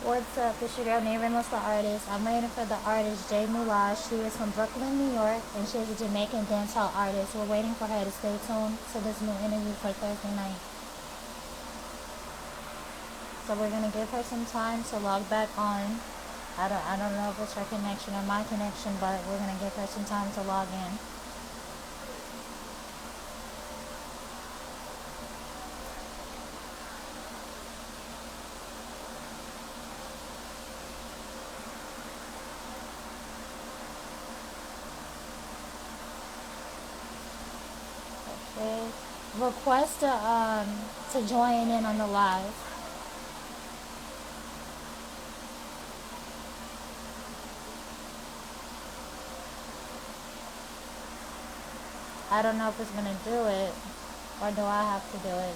What's up? It's your girl, Nameless the artist. I'm waiting for the artist J Mulaj. She is from Brooklyn, New York, and she is a Jamaican dancehall artist. We're waiting for her to stay tuned to this new interview for Thursday night. So we're gonna give her some time to log back on. I don't know if it's her connection or my connection, but we're gonna give her some time to log in. Okay. Request to join in on the live. I don't know if it's gonna do it, or do I have to do it?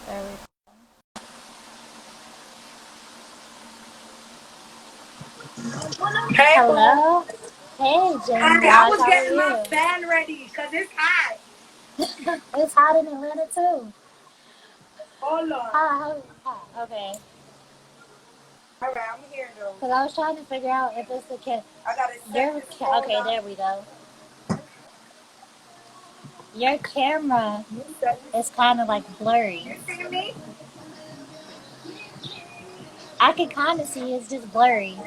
There we Hey, boo. Hello. Hey, J Hi, I Mulaj, was how are getting my you? fan ready because it's hot. It's hot in Atlanta too. Hold on. Okay. All right, I'm here though. Because I was trying to figure out if it's the kid. I gotta set this phone Okay, up. there we go. Your camera You set this. is kind of like blurry. You see me? I can kind of see it's just blurry.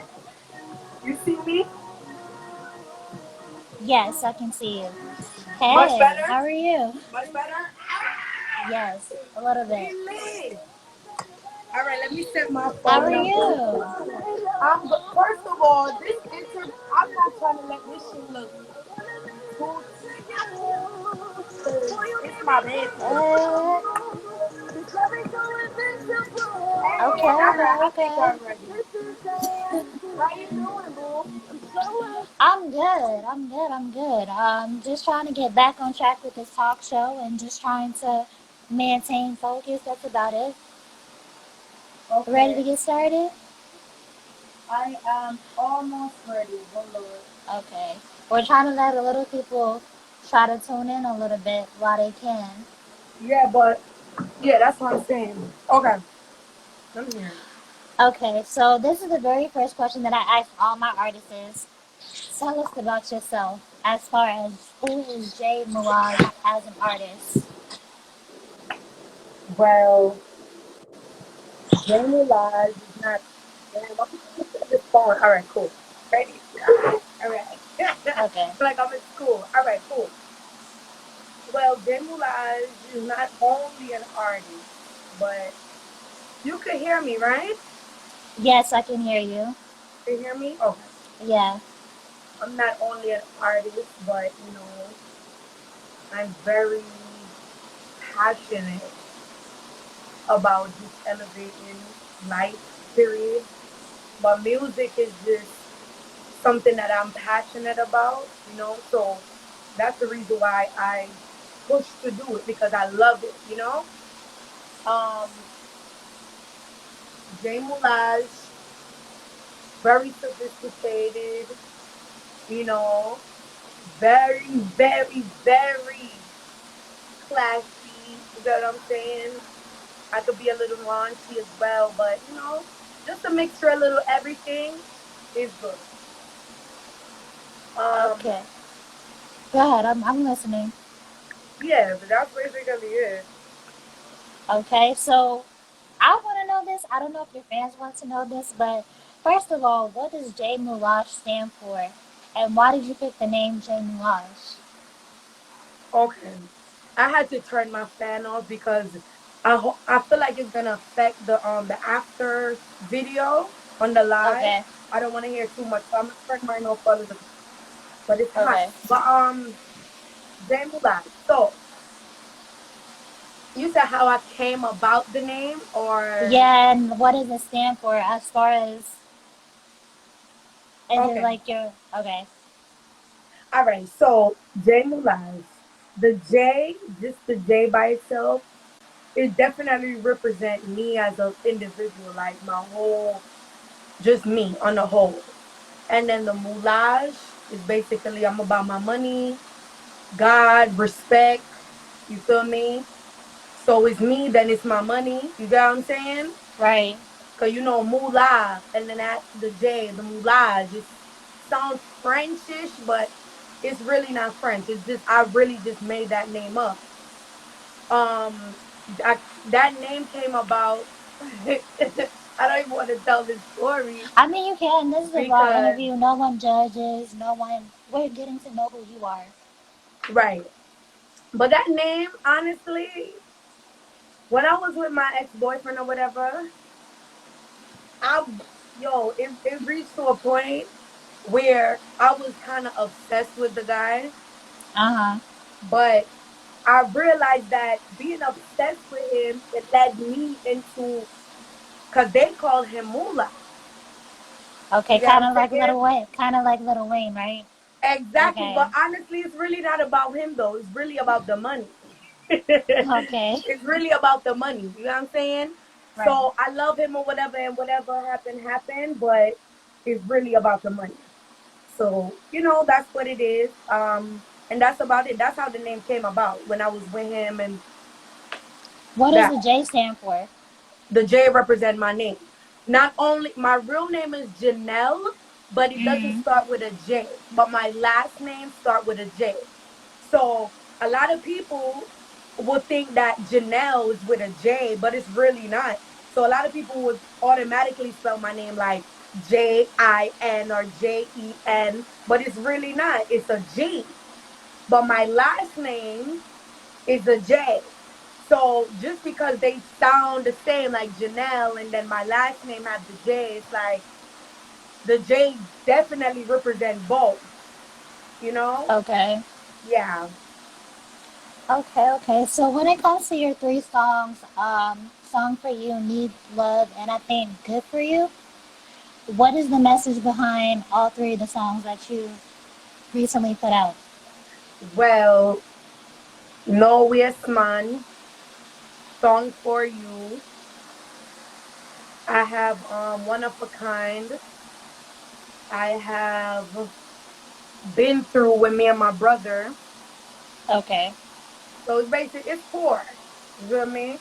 You see me? Yes, I can see you. Much Hey, better? how are you? Much better? Yes, a little bit. Really? All right, let me set my How are phone up real you? quick. First of all, I'm not trying to let this shit look too. It's my bedroom. Uh, Hey, boo, okay, I think okay. I'm ready. How you doing, boo? I'm good. I'm good. I'm good. Just trying to get back on track with this talk show and just trying to maintain focus. That's about it. Ready to Okay. get started? I am almost ready. Hold on. Okay. We're trying to let a little people try to tune in a little bit while they can. Yeah, but yeah, that's what I'm saying. Okay, let me hear. Okay, so this is the very first question that I ask all my artists. Tell us about yourself as far as who is Jay Mulaj as an artist. Well, J Mulaj is not. Damn, I'm put this phone. All right, cool. Ready? All right. Okay. Like I'm in school. All right, cool. Well, J Mulaj is not only an artist, but you could hear me, right? Yes, I can hear you. You hear me? Okay. Yeah. I'm not only an artist, but I'm very passionate about just elevating life, period. But music is just something that I'm passionate about. So that's the reason why I push to do it because I love it. Um, J Mulaj, very sophisticated, you know, very, very, very classy. You know what I'm saying? I could be a little raunchy as well, but just a mixture, a little everything is good. Um, Okay. Go ahead. I'm listening. yeah, but that's basically it. Okay. So I want to know this. I don't know if your fans want to know this, but first of all, what does J Mulaj stand for, and why did you pick the name J Mulaj? Okay, I had to turn my fan off because I feel like it's gonna affect the after video on the live. Okay. I don't want to hear too much, so I'm gonna turn mine off for a little bit. But it's hot. Okay. But J Mulaj. So you said how I came about the name, or Yeah, and what does it stand for as far as is it okay? like your okay? All right. So J Mulaj. The J, just the J by itself, it definitely represent me as an individual, like my whole, just me on the whole. And then the Mulaj is basically I'm about my money, God, respect. You feel me? So it's me, then it's my money. You get what I'm saying? Right. Cause you know Mulaj, and then at the J, the Mulaj, it sounds Frenchish, but it's really not French. It's just I really just made that name up. Um, that name came about. I don't even want to tell this story I mean, you can. This is a raw because interview. No one judges. No one. We're getting to know who you are. right. But that name, honestly, when I was with my ex boyfriend or whatever, I it reached to a point where I was kind of obsessed with the guy, Uh huh. but I realized that being obsessed with him, it led me into, because they called him Moolah. Okay, You get what kind I'm of like saying? Little Wayne. Kind of like Little Wayne, right? Exactly. Okay. But honestly, it's really not about him, though. It's really about the money. Okay. It's really about the money. You know what I'm saying? Right. So I love him or whatever, and whatever happened, happened, but it's really about the money. So, that's what it is. And that's about it. That's how the name came about when I was with him and What does that. the J stand for? The J represent my name. Not only my real name is Janelle, but it doesn't Mm. start with a J. But my last name start with a J. So a lot of people would think that Janelle is with a J, but it's really not. So a lot of people would automatically spell my name like Jin or Jen, but it's really not. It's a G. But my last name is a J. So just because they sound the same, like Janelle, and then my last name have the J, it's like the J definitely represent both. You know? Okay. Yeah. Okay. Okay. So when it comes to your three songs, "Song for You," "Need Love," and I think "Good for You," what is the message behind all three of the songs that you recently put out? Well, No Yes Man, Song for You. I have One of a Kind. I have Been Through with me and my brother. Okay. So it's basically it's four. You feel me?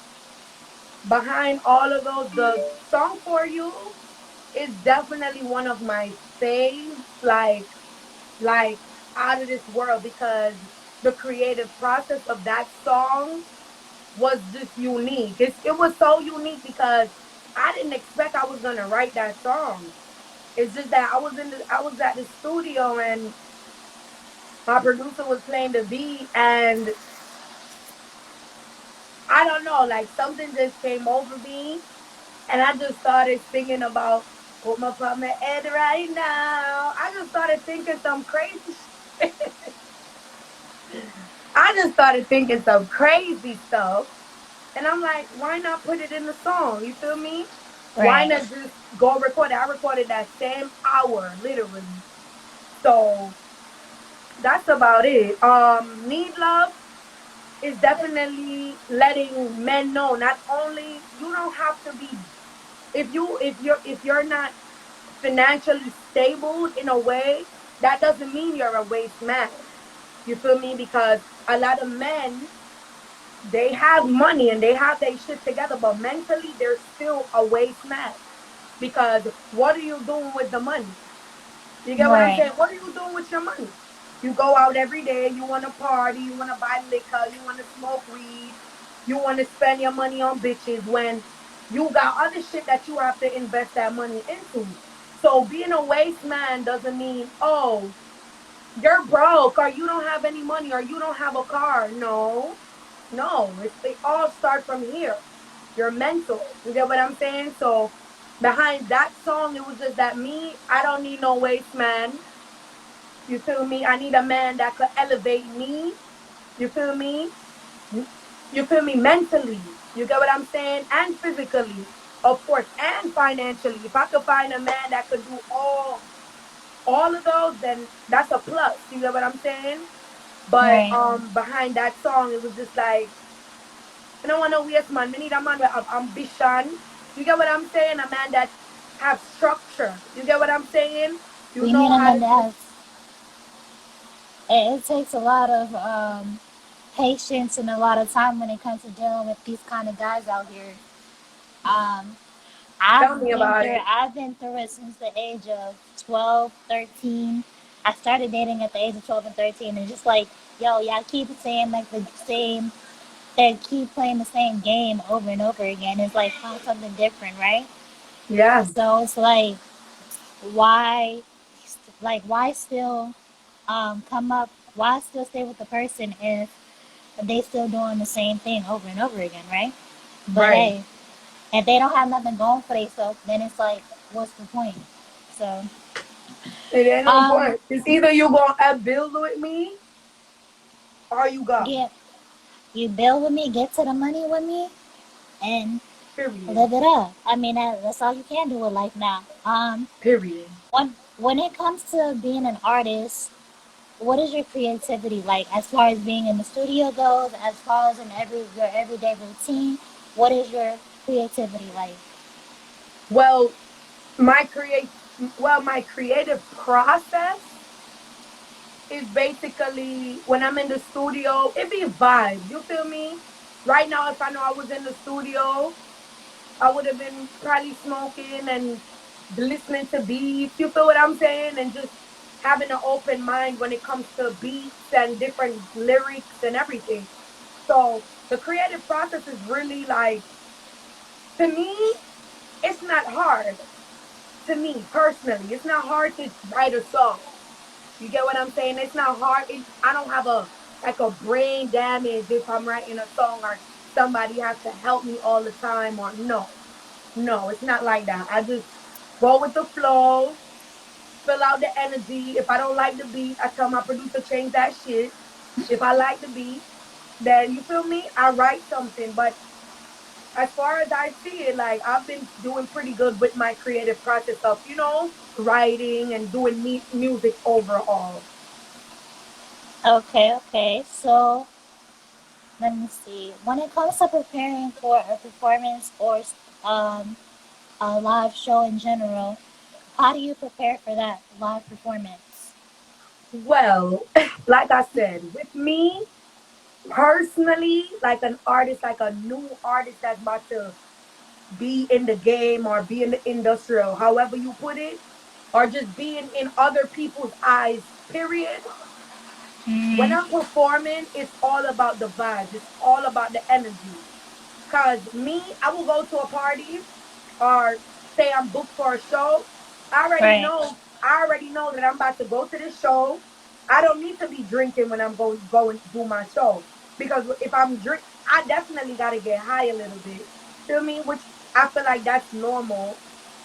Behind all of those, the Song for You is definitely one of my faves, like out of this world, because the creative process of that song was just unique. It was so unique because I didn't expect I was gonna write that song. It's just that I was at the studio and my producer was playing the beat, and I don't know, like something just came over me, and I just started singing about put my on my head right now. I just started thinking some crazy I just started thinking some crazy stuff. And I'm like, why not put it in the song? You feel me? Why Right. not just go record it? I recorded that same hour, literally. So that's about it. Need Love is definitely letting men know, not only you don't have to be, if you're not financially stable in a way, that doesn't mean you're a waste man. You feel me? Because a lot of men, they have money and they have their shit together, but mentally they're still a waste man. Because what are you doing with the money? You get what I'm Right. saying? What are you doing with your money? You go out every day, you want to party, you want to buy liquor, you want to smoke weed, you want to spend your money on bitches when you got other shit that you have to invest that money into. So being a waste man doesn't mean, oh, you're broke or you don't have any money or you don't have a car. No, no, it all starts from here. Your mental. You get what I'm saying? So behind that song, it was just that me, I don't need no waste man. You feel me? I need a man that could elevate me. You feel me? You feel me? Mentally. You get what I'm saying? And physically, of course, and financially. If I could find a man that could do all of those, then that's a plus. You get what I'm saying? But Right. behind that song, it was just like, I don't want no waste man. I need a man with have ambition. You get what I'm saying? A man that have structure. You get what I'm saying? You We need know them how in to just, that. It takes a lot of patience and a lot of time when it comes to dealing with these kind of guys out here. Um, tell me about it. I've been through it since the age of 12, 13. I started dating at the age of 12 and 13, and just like, yo, y'all keep saying like the same, they keep playing the same game over and over again. It's like find something different, right? Yeah, So it's like, why, why still come up? Why still stay with the person if they still doing the same thing over and over again, right? But right. hey, if they don't have nothing going for themselves, then it's like, what's the point? So, It ain't no um, point. It's either you gonna build with me or you go. get you build with me, get to the money with me, and Period. live it up. I mean, that's all you can do with life now. Period. When it comes to being an artist, what is your creativity like as far as being in the studio goes, as far as in your everyday routine? What is your creativity like? Well, my create my creative process is basically when I'm in the studio, it be vibes. You feel me? Right now, if I know I was in the studio, I would have been probably smoking and listening to beats. You feel what I'm saying? And just having an open mind when it comes to beats and different lyrics and everything. So the creative process is really like, to me, it's not hard. To me personally, it's not hard to write a song. You get what I'm saying? It's not hard. I don't have a like a brain damage if I'm writing a song or somebody has to help me all the time or no. No, it's not like that. I just go with the flow, fill out the energy. If I don't like the beat, I tell my producer change that shit. If I like the beat, then you feel me? I write something. But as far as I see it, like I've been doing pretty good with my creative process of, writing and doing music overall. Okay, okay. So let me see. When it comes to preparing for a performance or um, a live show in general, how do you prepare for that live performance? Well, like I said, with me personally, like an artist, like a new artist that's about to be in the game or be in the industrial, however you put it, or just being in other people's eyes, period. When Hmm. I'm performing, it's all about the vibes, it's all about the energy. Cause me, I will go to a party or say I'm booked for a show. Right, I already know that I'm about to go to this show. I don't need to be drinking when I'm going to do my show. Because if I'm drink I definitely gotta get high a little bit. Feel me? Which I feel like that's normal.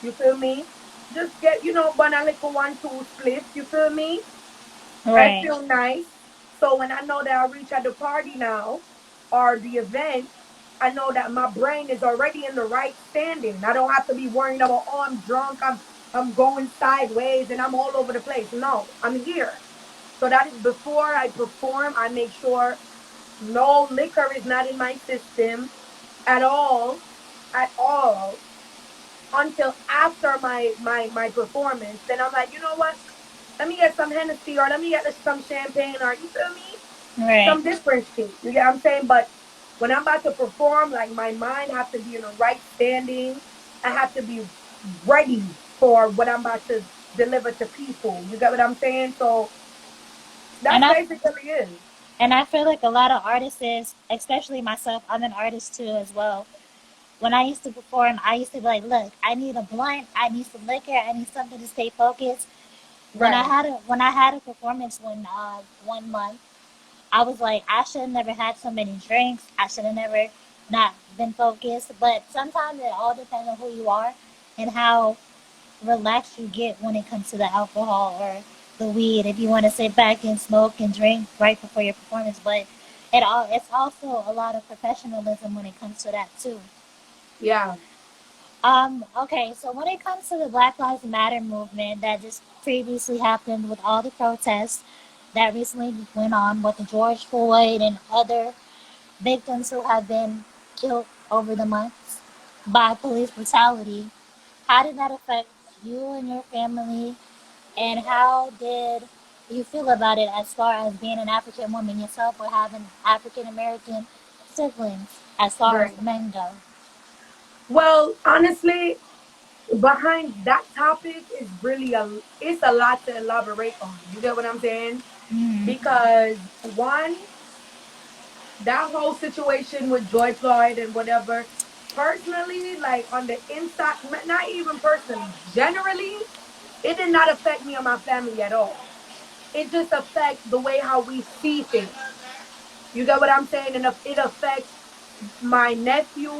You feel me? Just get, bun a little 1, 2 spliff, you feel me? And right. feel nice. So when I know that I reach at the party now or the event, I know that my brain is already in the right standing. I don't have to be worrying about, oh, I'm drunk, I'm going sideways and I'm all over the place. No, I'm here. So that is before I perform, I make sure no liquor is not in my system at all, at all, until after my performance. Then I'm like, you know what? Let me get some Hennessy or let me get some champagne or you feel me? Right. Some different shit. You get what I'm saying? But when I'm about to perform, like my mind have to be in the right standing. I have to be ready for what I'm about to deliver to people. You get what I'm saying? So And that's I basically it. and I feel like a lot of artists, especially myself, I'm an artist too as well. When I used to perform, I used to be like, look, I need a blunt, I need some liquor, I need something to stay focused. Right. When I had a performance one month, I was like, I should have never had so many drinks. I should have never not been focused. But sometimes it all depends on who you are and how relaxed you get when it comes to the alcohol or the weed. If you want to sit back and smoke and drink right before your performance, but it's also a lot of professionalism when it comes to that too. Yeah. Okay, so when it comes to the Black Lives Matter movement that just previously happened with all the protests that recently went on with the George Floyd and other victims who have been killed over the months by police brutality, how did that affect you and your family? And how did you feel about it as far as being an African woman yourself or having African American siblings as far as Right. men go? Well, honestly, behind that topic is really it's a lot to elaborate on. You get what I'm saying? Mm, Because one, that whole situation with George Floyd and whatever, personally, like on the inside, not even personally, generally, it did not affect me or my family at all. It just affects the way how we see things. You get what I'm saying? And if it affects my nephew,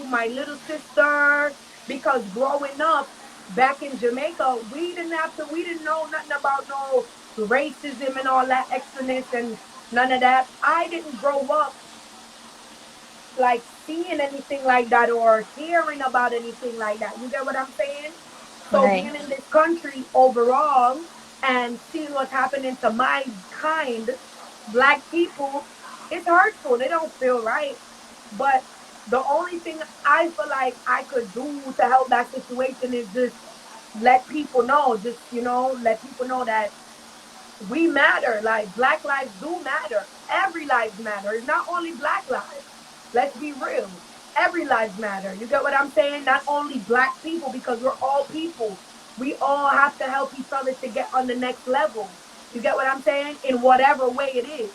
my little sister, because growing up back in Jamaica, we didn't know nothing about no racism and all that extraness and none of that. I didn't grow up like seeing anything like that or hearing about anything like that. You get what I'm saying? So right, being in this country overall and seeing what's happening to my kind, black people, it's hurtful. They don't feel right. But the only thing I feel like I could do to help that situation is just let people know, let people know that we matter. Like black lives do matter. Every lives matter. It's not only black lives. Let's be real. Every lives matter. You get what I'm saying? Not only black people, because we're all people. We all have to help each other to get on the next level. You get what I'm saying? In whatever way it is.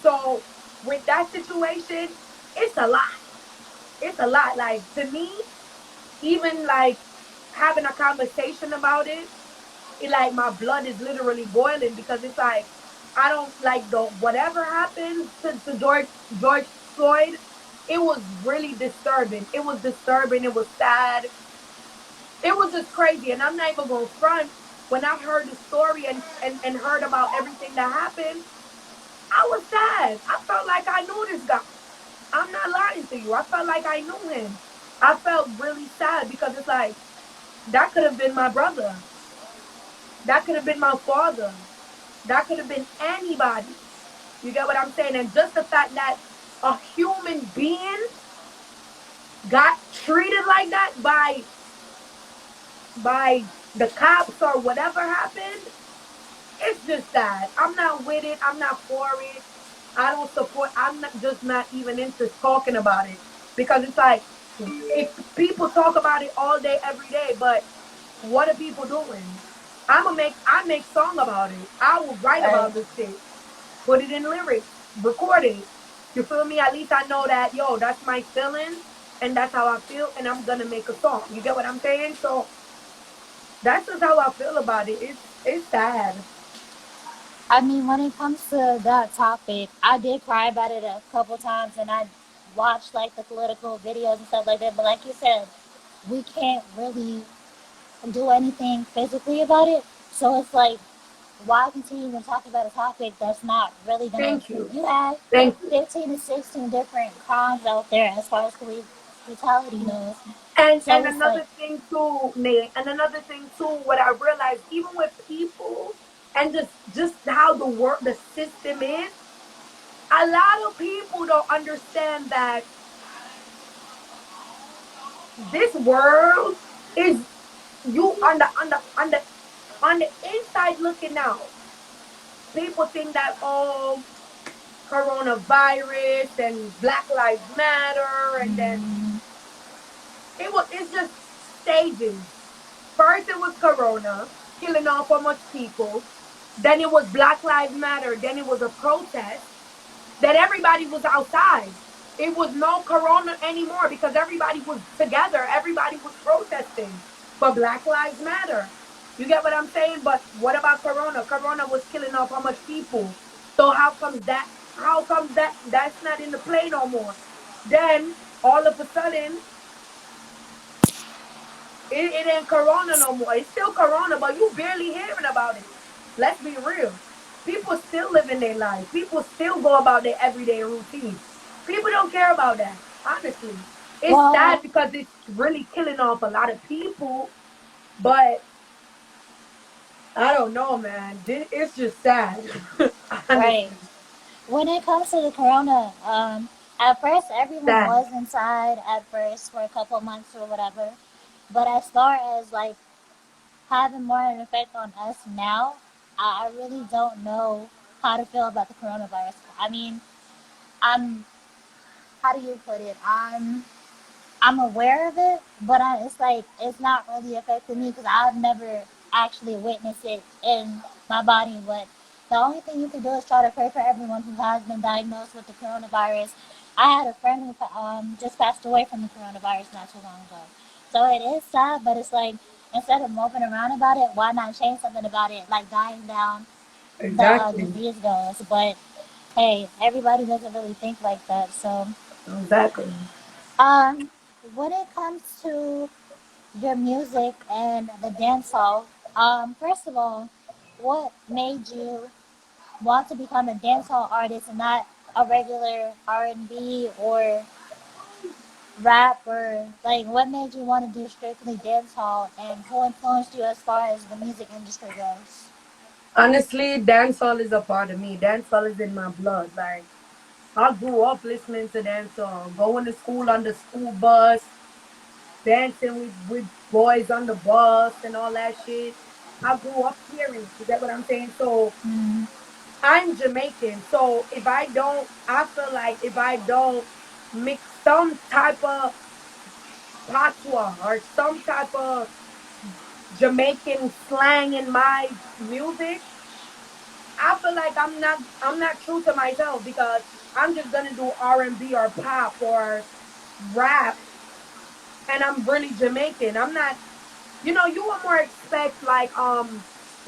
So with that situation, it's a lot. It's a lot. Like to me, even like having a conversation about it like my blood is literally boiling because it's like I don't like the whatever happened to George Floyd. It was really disturbing. It was disturbing. It was sad. It was just crazy. And I'm not even going to front. When I heard the story and heard about everything that happened, I was sad. I felt like I knew this guy. I'm not lying to you. I felt like I knew him. I felt really sad because it's like that could have been my brother. That could have been my father. That could have been anybody. You get what I'm saying? And just the fact that a human being got treated like that by the cops or whatever happened, it's just sad. I'm not with it. I'm not for it. I don't support. I'm not just not even into talking about it because it's like if people talk about it all day, every day, but what are people doing? I make song about it. I will write right. about this shit, put it in lyrics, record it. You feel me? At least I know that yo, that's my feelings and that's how I feel, and I'm gonna make a song. You get what I'm saying? So that's just how I feel about it. It's sad. I mean, when it comes to that topic, I did cry about it a couple times, and I watched like the political videos and stuff like that. But like you said, we can't really do anything physically about it. So it's like, why continue to talk about a topic that's not really gonna? Thank you. You have Thank you. 15 to 16 different crimes out there as far as police brutality goes. So And it's like, another thing too, Nate, and another thing too, what I realized, even with people and just how the system is, a lot of people don't understand that this world is you on the inside looking out. People think that coronavirus and Black Lives Matter, and then mm, it's just stages. First it was Corona, killing off so much people. Then it was Black Lives Matter. Then it was a protest that everybody was outside. It was no Corona anymore because everybody was together. Everybody was protesting. But Black Lives Matter. You get what I'm saying? But what about Corona? Corona was killing off how much people? So how comes that's not in the play no more? Then all of a sudden it ain't Corona no more. It's still Corona, but you barely hearing about it. Let's be real. People still living their life. People still go about their everyday routine. People don't care about that. Honestly, it's sad well, because it's really killing off a lot of people. But I don't know, man. It's just sad. right. Honestly, When it comes to the corona, at first everyone sad. was inside at first for a couple months or whatever. But as far as like having more an effect on us now, I really don't know how to feel about the coronavirus. I mean, I'm, how do you put it? I'm aware of it, but it's like it's not really affecting me because I've never actually witnessed it in my body. But the only thing you can do is try to pray for everyone who has been diagnosed with the coronavirus. I had a friend who just passed away from the coronavirus not too long ago. So it is sad, but it's like instead of moping around about it, why not change something about it, like dying down the Exactly. disease goes. But hey, everybody doesn't really think like that. So Exactly. um, when it comes to your music and the dance hall, first of all, what made you want to become a dance hall artist and not a regular R&B or rap, or like what made you want to do strictly dance hall, and who influenced you as far as the music industry goes? Honestly, dancehall is a part of me. Dancehall is in my blood. Like I grew up listening to dancehall, going to school on the school bus, dancing with boys on the bus and all that shit. I grew up hearing it. You get what I'm saying? So Mm, I'm Jamaican. So if I don't, I feel like if I don't mix some type of patois or some type of Jamaican slang in my music, I feel like I'm not true to myself because I'm just gonna do R&B or pop or rap, and I'm really Jamaican. I'm not. You would more expect like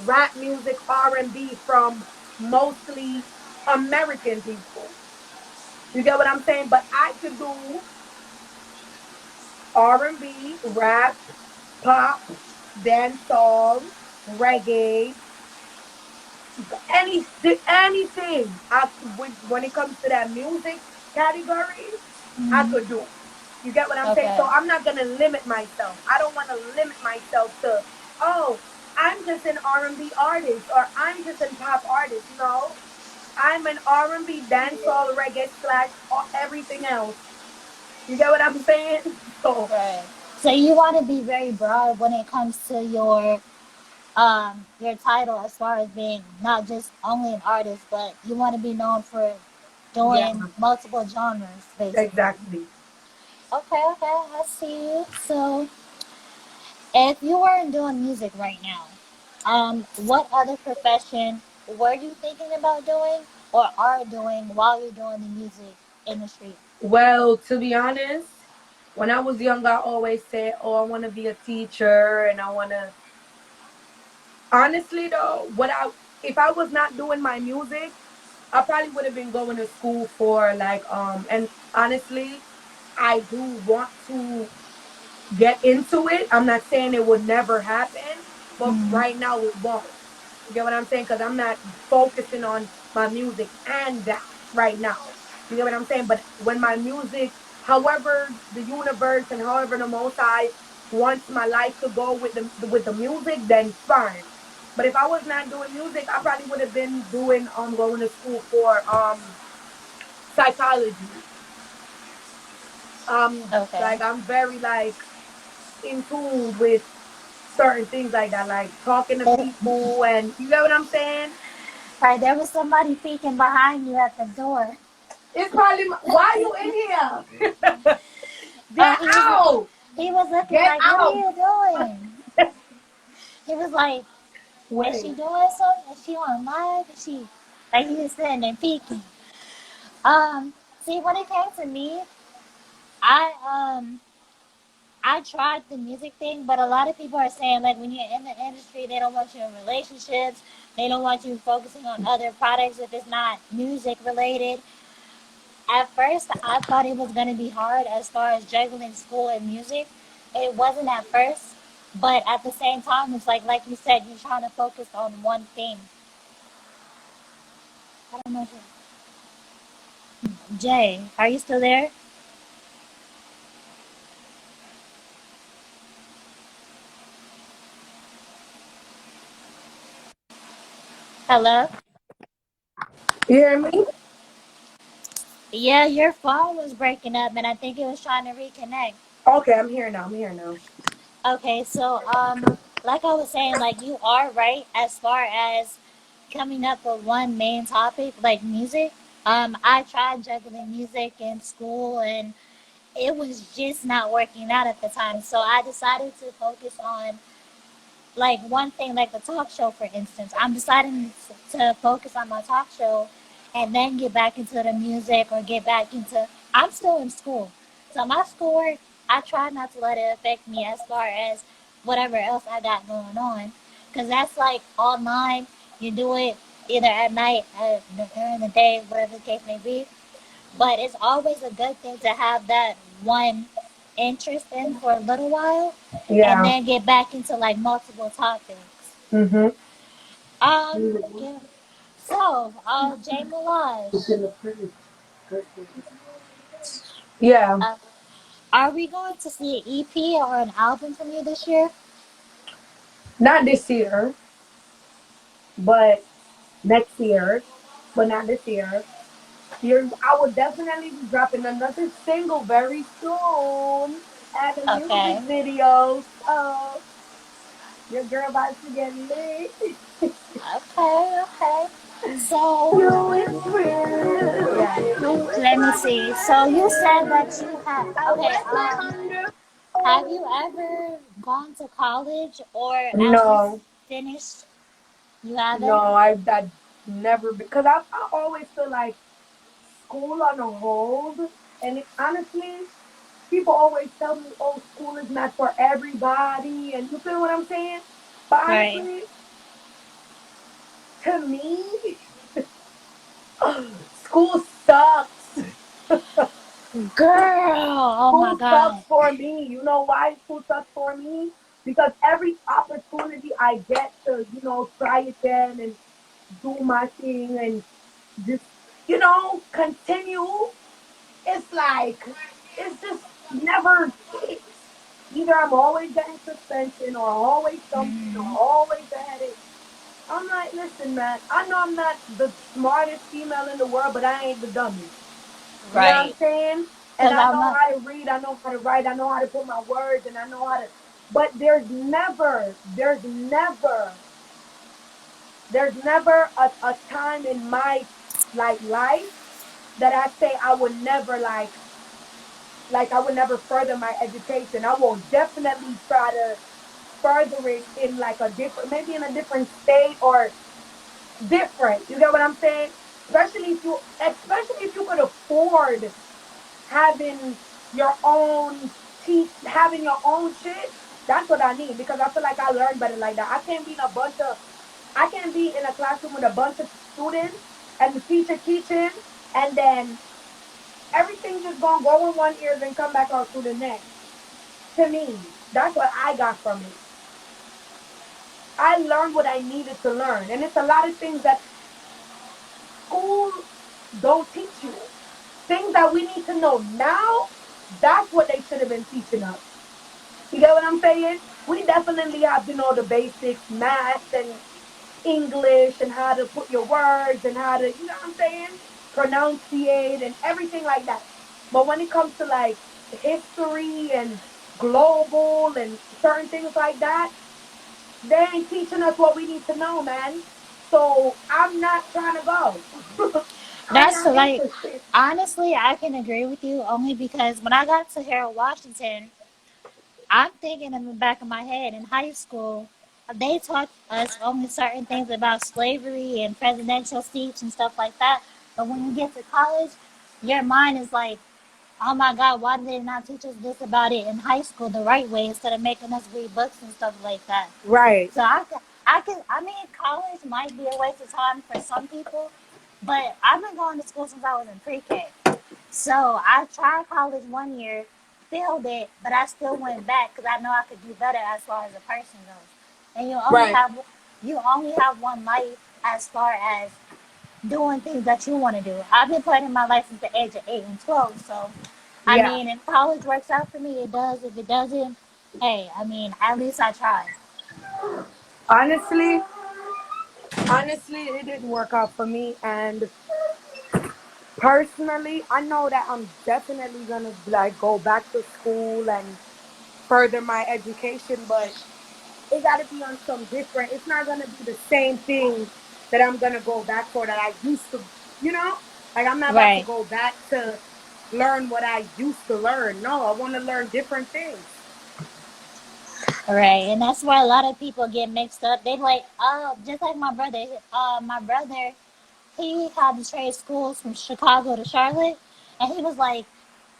rap music, R&B from mostly American people. You get what I'm saying? But I could do R&B, rap, pop, dancehall, reggae, anything. When it comes to that music category, I mm, could do. You get what I'm saying? okay, So I'm not gonna limit myself. I don't want to limit myself to, oh, I'm just an R&B artist or I'm just a pop artist. No, I'm an R&B, dancehall, reggae slash everything else. You get what I'm saying? So right. So you want to be very broad when it comes to your title, as far as being not just only an artist, but you want to be known for yeah, doing multiple genres, basically. exactly. Okay, okay, I see you. So, if you weren't doing music right now, what other profession were you thinking about doing or are doing while you're doing the music industry? Well, to be honest, when I was young, I always said, "Oh, I want to be a teacher, and I want to." Honestly, though, what I if I was not doing my music, I probably would have been going to school for like And honestly, I do want to get into it. I'm not saying it would never happen, but Mm, right now it won't. You get what I'm saying? Because I'm not focusing on my music and that right now. You get what I'm saying? But when my music, however the universe and however the Most High wants my life to go with the music, then fine. But if I was not doing music, I probably would have been doing going to school for psychology. okay. Like I'm very like in tune with certain things like that, like talking to people, and you get what I'm saying? Right, there was somebody peeking behind you at the door. It's probably why you in here? Get He was out! he was looking Get like, "What are out! you doing?" He was like, "Is she Wait. doing something? Is she on live? Is she?" Like he was sitting there peeking. See, when it came to me, I I tried the music thing, but a lot of people are saying like when you're in the industry, they don't want you in relationships. They don't want you focusing on other products if it's not music related. At first, I thought it was gonna be hard as far as juggling school and music. It wasn't at first, but at the same time, it's like you said, you're trying to focus on one thing. I don't know. Jay, are you still there? Hello? You hear me? Yeah, your phone was breaking up, and I think it was trying to reconnect. Okay, I'm here now. I'm here now. Okay, so like I was saying, like you are right as far as coming up with one main topic, like music. I tried juggling music in school, and it was just not working out at the time. So I decided to focus on like one thing, like the talk show, for instance. I'm deciding to focus on my talk show and then get back into the music or get back into. I'm still in school. So my schoolwork, I try not to let it affect me as far as whatever else I got going on. Because that's like online. You do it either at night, during the day, whatever the case may be. But it's always a good thing to have that one interest in for a little while and Yeah. then get back into like multiple topics. Mm-hmm. Yeah. So, J Mulaj, Yeah. uh, are we going to see an EP or an album from you this year? Not this year, but next year. But not this year. I will definitely be dropping another single very soon and a music Okay. video. So your girl about to get lit. Okay, okay. So, You is real. yeah. You is Let me my see. So you said girl. that you have. I Okay. went like under. Have you ever gone to college or at least No, finished? You no, haven't? I never because I always feel like school on a hold, and honestly, people always tell me, "Oh, school is not for everybody," and you feel what I'm saying? But Right. honestly, to me, school sucks. Girl, oh my School sucks God. for me. You know why school sucks for me? Because every opportunity I get to, try again and do my thing and just, continue, it's like, it's just never hits. Either I'm always getting suspension or always something or Hmm. always a headache. I'm like, listen, man, I know I'm not the smartest female in the world, but I ain't the dumbest. You know what I'm Right. saying? And Because I I'm know a, how to read, I know how to write, I know how to put my words, and I know how to. But there's never a time in my life that I say I would never I would never further my education. I will definitely try to further it in like a different, maybe in a different state or different. You get what I'm saying? Especially if you could afford having your own having your own shit. That's what I need because I feel like I learn better like that. I can't be in a classroom with a bunch of students and the teacher teaching and then everything just gonna go in one ear and come back out through the next. To me, that's what I got from it. I learned what I needed to learn, and it's a lot of things that school don't teach you. Things that we need to know now, that's what they should have been teaching us. You get what I'm saying? We definitely have to know the basics, math and English, and how to put your words and how to, you know what I'm saying? Pronunciate and everything like that. But when it comes to like history and global and certain things like that, they ain't teaching us what we need to know, man. So I'm not trying to go. I'm that's not like, interested. honestly, I can agree with you only because when I got to Harold Washington, I'm thinking in the back of my head in high school, they taught us only certain things about slavery and presidential seats and stuff like that. But when you get to college, your mind is like, oh my God, why did they not teach us this about it in high school the right way instead of making us read books and stuff like that? Right. So I mean, college might be a waste of time for some people, but I've been going to school since I was in pre-K. So I tried college one year, failed it, but I still went back because I know I could do better as far as a person goes. And Right. you only have one life as far as doing things that you want to do. I've been planning my life since the age of 8 and 12. So I Yeah. mean, if college works out for me, it does. If it doesn't, hey, I mean, at least I tried. Honestly, honestly, it didn't work out for me. And personally, I know that I'm definitely gonna like go back to school and further my education, but it got to be on some different. It's not gonna be the same thing that I'm gonna go back for that I used to. You know, like I'm not about to Right. go back to learn what I used to learn. No, I want to learn different things. Right, and that's where a lot of people get mixed up. They like, oh, just like my brother. My brother, he had to trade schools from Chicago to Charlotte, and he was like,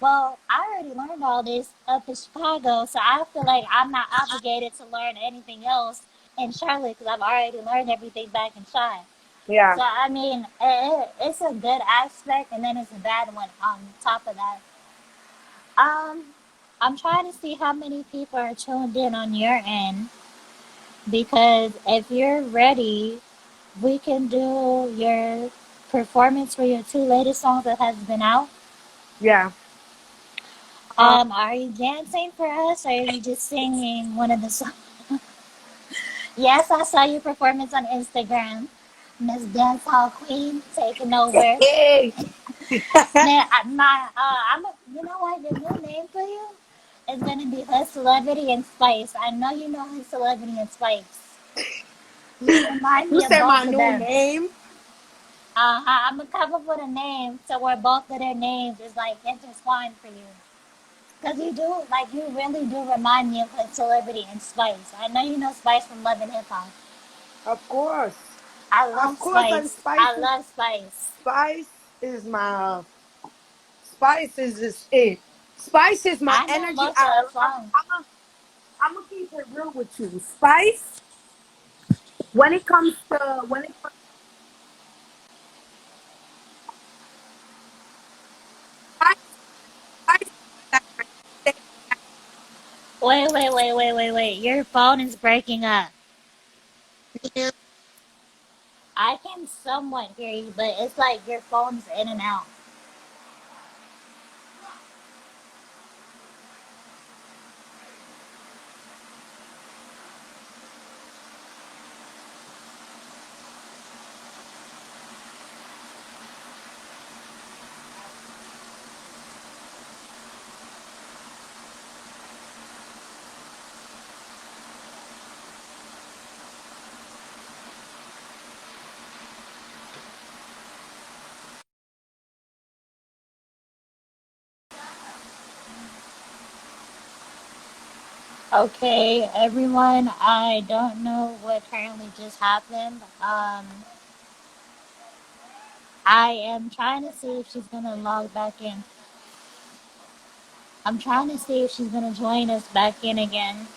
"Well, I already learned all this up in Chicago, so I feel like I'm not obligated to learn anything else in Charlotte because I've already learned everything back in Chi." Yeah, So I mean, it's a good aspect, and then it's a bad one on top of that. Um, I'm trying to see how many people are tuned in on your end because if you're ready, we can do your performance for your two latest songs that has been out. yeah. Um, Are you dancing for us, or are you just singing one of the songs? Yes, I saw your performance on Instagram, Miss Dancehall Queen taking over. hey, Now, you know what? The new name for you is gonna be Her Celebrity and Spice. I know you know Her Celebrity and Spice. You remind you me of said my both of new them. name. I'm gonna come up with a name to where both of their names is like intertwined for you. Cause you do, like, you really do remind me of Her Celebrity and Spice. I know you know Spice from Love and Hip Hop. Of course, I love and Spice. I spice is love Spice. spice is my spice is it. Spice is my I know energy. most of her songs. I'm gonna keep it real with you. Spice, when it comes to when it comes to spice, spice that I say Wait. Your phone is breaking up. that I can somewhat hear you, but it's like your phone's in and out. Okay, everyone, I don't know what currently just happened. I am trying to see if she's gonna log back in. I'm trying to see if she's gonna join us back in again.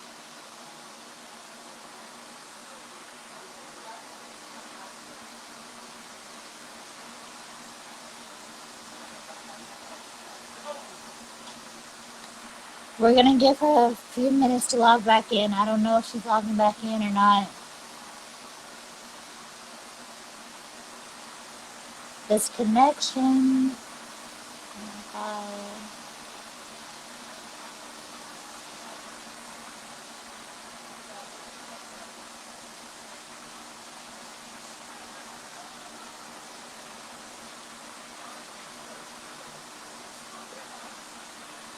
We're gonna give her a few minutes to log back in. I don't know if she's logging back in or not. This connection. Uh,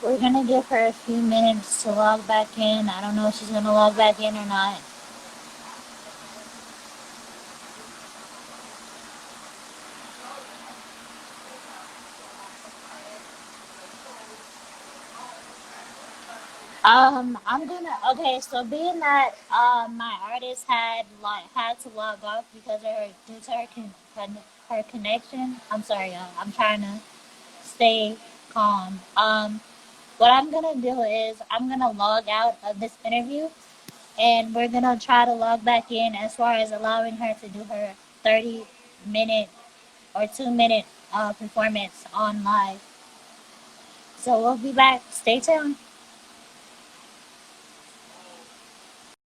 we're gonna give her a few minutes to log back in. I don't know if she's gonna log back in or not. I'm gonna okay. So being that my artist had to log off because of her due to her connection. I'm sorry, y'all. I'm trying to stay calm. What I'm gonna do is I'm gonna log out of this interview, and we're gonna try to log back in as far as allowing her to do her 30-minute or 2-minute performance on live. So we'll be back. Stay tuned.